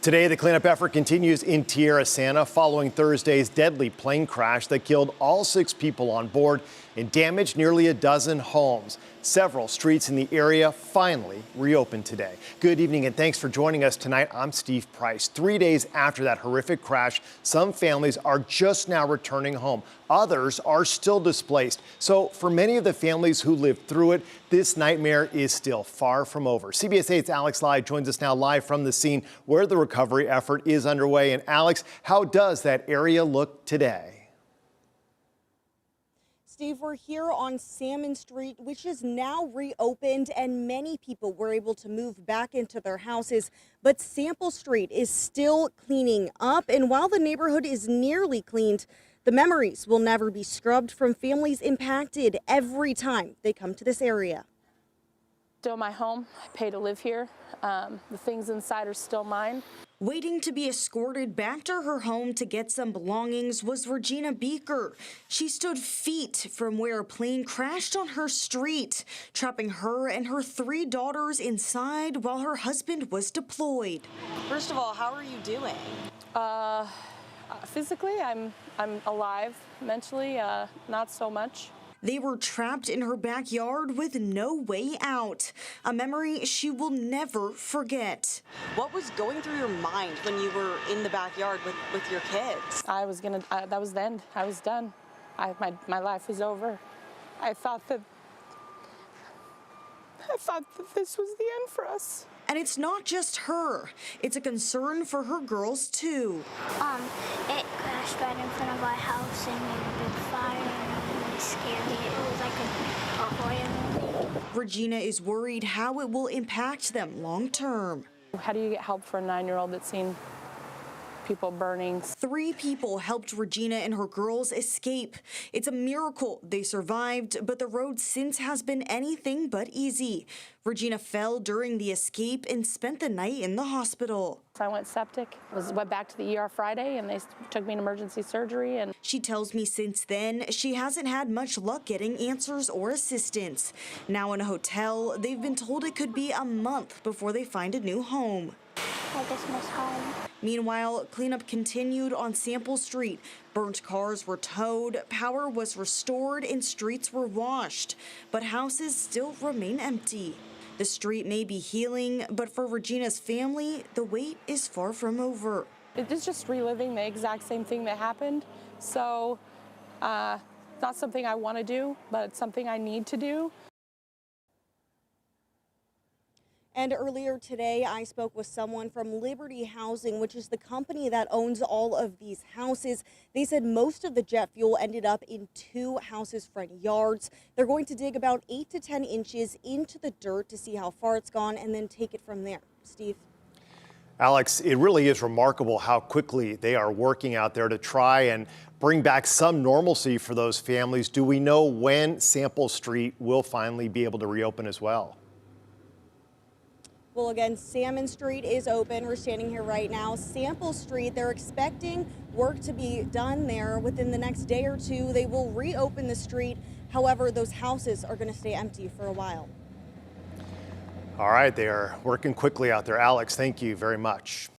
Today, the cleanup effort continues in Tierrasanta following Thursday's deadly plane crash that killed all 6 people on board and damaged nearly a dozen homes. Several streets in the area finally reopened today. Good evening and thanks for joining us tonight. I'm Steve Price. 3 days after that horrific crash, some families are just now returning home. Others are still displaced. So for many of the families who lived through it, this nightmare is still far from over. CBS 8's Alex Lai joins us now live from the scene where the recovery effort is underway. And Alex, how does that area look today? Steve, we're here on Salmon Street, which is now reopened, and many people were able to move back into their houses. But Sample Street is still cleaning up, and while the neighborhood is nearly cleaned, the memories will never be scrubbed from families impacted every time they come to this area. Still my home. I pay to live here. The things inside are still mine. Waiting to be escorted back to her home to get some belongings was Regina Beaker. She stood feet from where a plane crashed on her street, trapping her and her 3 daughters inside while her husband was deployed. First of all, how are you doing? Physically, I'm alive. Mentally, not so much. They were trapped in her backyard with no way out, a memory she will never forget. What was going through your mind when you were in the backyard with your kids? That was the end. I was done. My life was over. I thought that this was the end for us. And it's not just her. It's a concern for her girls, too. It crashed right in front of our house and made a big fire, and it really scared me. It was like a horror movie. Regina is worried how it will impact them long term. How do you get help for a 9-year-old that's seen people burning? 3 people helped Regina and her girls escape. It's a miracle they survived, but the road since has been anything but easy. Regina fell during the escape and spent the night in the hospital. I went septic, went back to the ER Friday, and they took me in emergency surgery. And she tells me since then she hasn't had much luck getting answers or assistance. Now in a hotel, they've been told it could be a month before they find a new home. I just miss home. Meanwhile, cleanup continued on Sample Street. Burnt cars were towed, power was restored, and streets were washed. But houses still remain empty. The street may be healing, but for Regina's family, the wait is far from over. It is just reliving the exact same thing that happened. So, not something I want to do, but it's something I need to do. And earlier today, I spoke with someone from Liberty Housing, which is the company that owns all of these houses. They said most of the jet fuel ended up in 2 houses' front yards. They're going to dig about 8 to 10 inches into the dirt to see how far it's gone and then take it from there. Steve? Alex, it really is remarkable how quickly they are working out there to try and bring back some normalcy for those families. Do we know when Sample Street will finally be able to reopen as well? Well, again, Salmon Street is open. We're standing here right now. Sample Street, they're expecting work to be done there within the next day or 2. They will reopen the street. However, those houses are going to stay empty for a while. All right, they are working quickly out there. Alex, thank you very much.